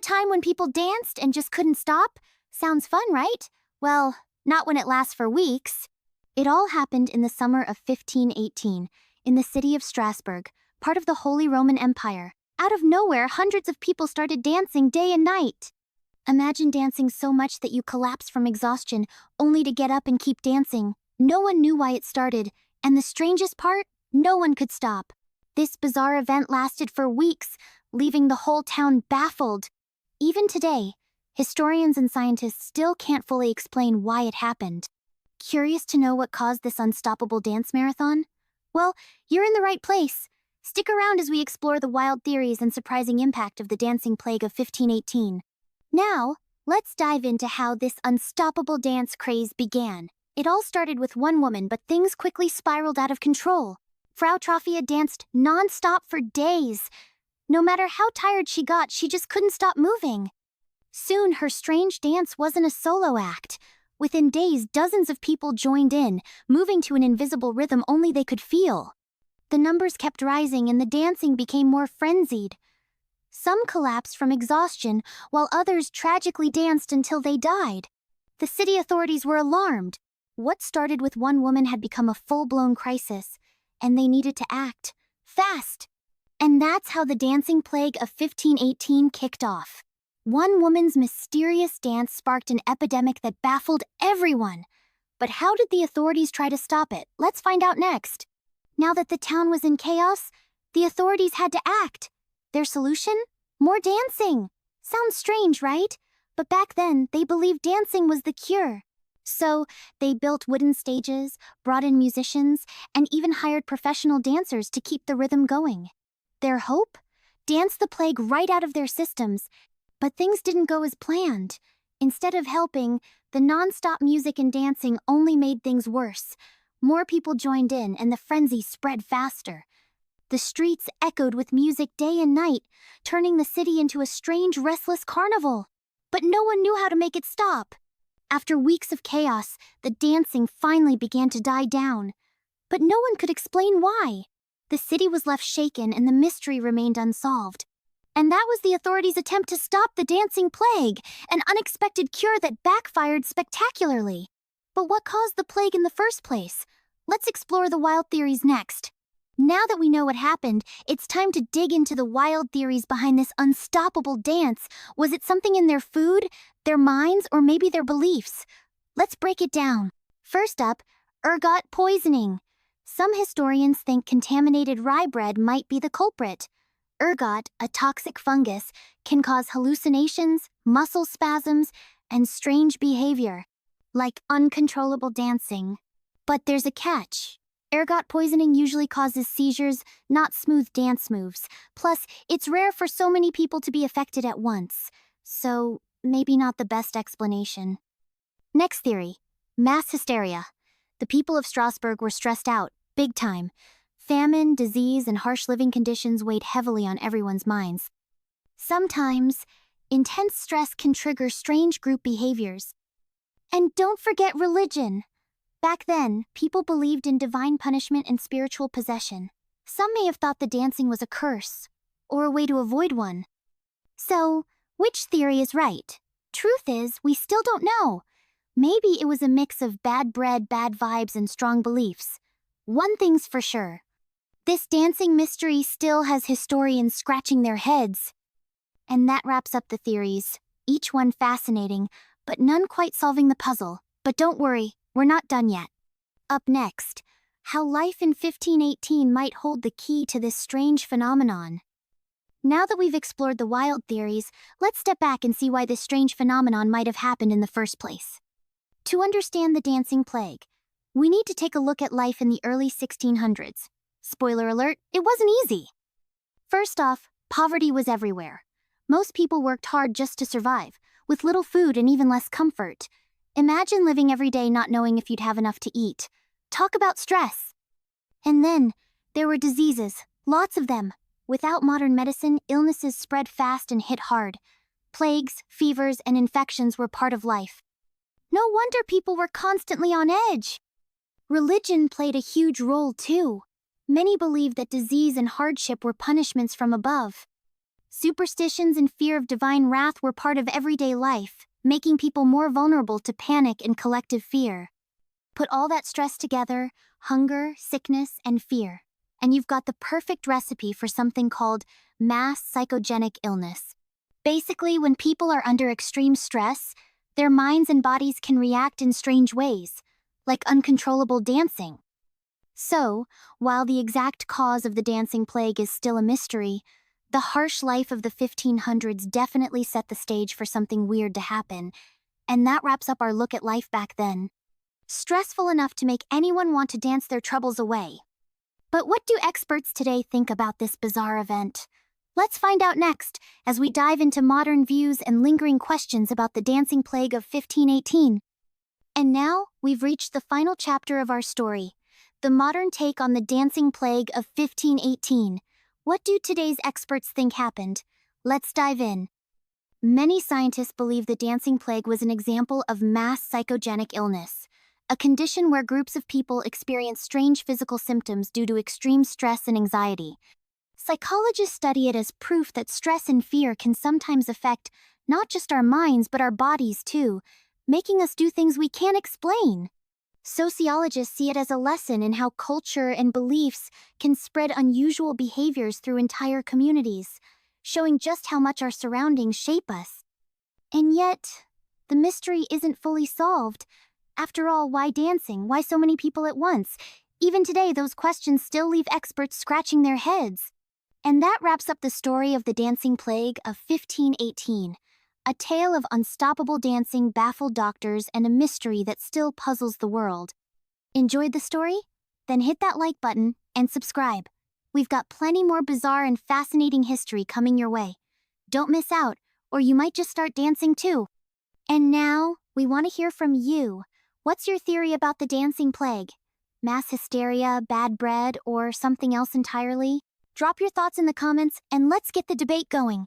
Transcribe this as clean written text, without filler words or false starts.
time when people danced and just couldn't stop? Sounds fun, right? Well, not when it lasts for weeks. It all happened in the summer of 1518, in the city of Strasbourg, part of the Holy Roman Empire. Out of nowhere, hundreds of people started dancing day and night. Imagine dancing so much that you collapse from exhaustion, only to get up and keep dancing. No one knew why it started, and the strangest part, no one could stop. This bizarre event lasted for weeks, leaving the whole town baffled. Even today, historians and scientists still can't fully explain why it happened. Curious to know what caused this unstoppable dance marathon? Well, you're in the right place. Stick around as we explore the wild theories and surprising impact of the dancing plague of 1518. Now, let's dive into how this unstoppable dance craze began. It all started with one woman, but things quickly spiraled out of control. Frau Troffea danced non-stop for days. No matter how tired she got, she just couldn't stop moving. Soon, her strange dance wasn't a solo act. Within days, dozens of people joined in, moving to an invisible rhythm only they could feel. The numbers kept rising and the dancing became more frenzied. Some collapsed from exhaustion, while others tragically danced until they died. The city authorities were alarmed. What started with one woman had become a full-blown crisis, and they needed to act fast. And that's how the dancing plague of 1518 kicked off. One woman's mysterious dance sparked an epidemic that baffled everyone. But how did the authorities try to stop it? Let's find out next. Now that the town was in chaos, the authorities had to act. Their solution? More dancing. Sounds strange, right? But back then, they believed dancing was the cure. So, they built wooden stages, brought in musicians, and even hired professional dancers to keep the rhythm going. Their hope? Dance the plague right out of their systems. But things didn't go as planned. Instead of helping, the non-stop music and dancing only made things worse. More people joined in, and the frenzy spread faster. The streets echoed with music day and night, turning the city into a strange, restless carnival. But no one knew how to make it stop. After weeks of chaos, the dancing finally began to die down. But no one could explain why. The city was left shaken and the mystery remained unsolved. And that was the authorities' attempt to stop the dancing plague, an unexpected cure that backfired spectacularly. But what caused the plague in the first place? Let's explore the wild theories next. Now that we know what happened, it's time to dig into the wild theories behind this unstoppable dance. Was it something in their food, their minds, or maybe their beliefs? Let's break it down. First up, ergot poisoning. Some historians think contaminated rye bread might be the culprit. Ergot, a toxic fungus, can cause hallucinations, muscle spasms, and strange behavior, like uncontrollable dancing. But there's a catch. Ergot poisoning usually causes seizures, not smooth dance moves. Plus, it's rare for so many people to be affected at once. So, maybe not the best explanation. Next theory, mass hysteria. The people of Strasbourg were stressed out, big time. Famine, disease, and harsh living conditions weighed heavily on everyone's minds. Sometimes, intense stress can trigger strange group behaviors. And don't forget religion. Back then, people believed in divine punishment and spiritual possession. Some may have thought the dancing was a curse, or a way to avoid one. So, which theory is right? Truth is, we still don't know. Maybe it was a mix of bad bread, bad vibes, and strong beliefs. One thing's for sure. This dancing mystery still has historians scratching their heads. And that wraps up the theories, each one fascinating, but none quite solving the puzzle. But don't worry, we're not done yet. Up next, how life in 1518 might hold the key to this strange phenomenon. Now that we've explored the wild theories, let's step back and see why this strange phenomenon might have happened in the first place. To understand the dancing plague, we need to take a look at life in the early 1600s. Spoiler alert, it wasn't easy. First off, poverty was everywhere. Most people worked hard just to survive, with little food and even less comfort. Imagine living every day not knowing if you'd have enough to eat. Talk about stress. And then, there were diseases, lots of them. Without modern medicine, illnesses spread fast and hit hard. Plagues, fevers, and infections were part of life. No wonder people were constantly on edge. Religion played a huge role too. Many believed that disease and hardship were punishments from above. Superstitions and fear of divine wrath were part of everyday life, making people more vulnerable to panic and collective fear. Put all that stress together, hunger, sickness, and fear, and you've got the perfect recipe for something called mass psychogenic illness. Basically, when people are under extreme stress, their minds and bodies can react in strange ways, like uncontrollable dancing. So, while the exact cause of the dancing plague is still a mystery, the harsh life of the 1500s definitely set the stage for something weird to happen, and that wraps up our look at life back then. Stressful enough to make anyone want to dance their troubles away. But what do experts today think about this bizarre event? Let's find out next, as we dive into modern views and lingering questions about the dancing plague of 1518. And now, we've reached the final chapter of our story, the modern take on the dancing plague of 1518. What do today's experts think happened? Let's dive in. Many scientists believe the dancing plague was an example of mass psychogenic illness, a condition where groups of people experience strange physical symptoms due to extreme stress and anxiety. Psychologists study it as proof that stress and fear can sometimes affect not just our minds but our bodies too, making us do things we can't explain. Sociologists see it as a lesson in how culture and beliefs can spread unusual behaviors through entire communities, showing just how much our surroundings shape us. And yet, the mystery isn't fully solved. After all, why dancing? Why so many people at once? Even today, those questions still leave experts scratching their heads. And that wraps up the story of the dancing plague of 1518, a tale of unstoppable dancing, baffled doctors, and a mystery that still puzzles the world. Enjoyed the story? Then hit that like button and subscribe. We've got plenty more bizarre and fascinating history coming your way. Don't miss out, or you might just start dancing too. And now, we want to hear from you. What's your theory about the dancing plague? Mass hysteria, bad bread, or something else entirely? Drop your thoughts in the comments and let's get the debate going.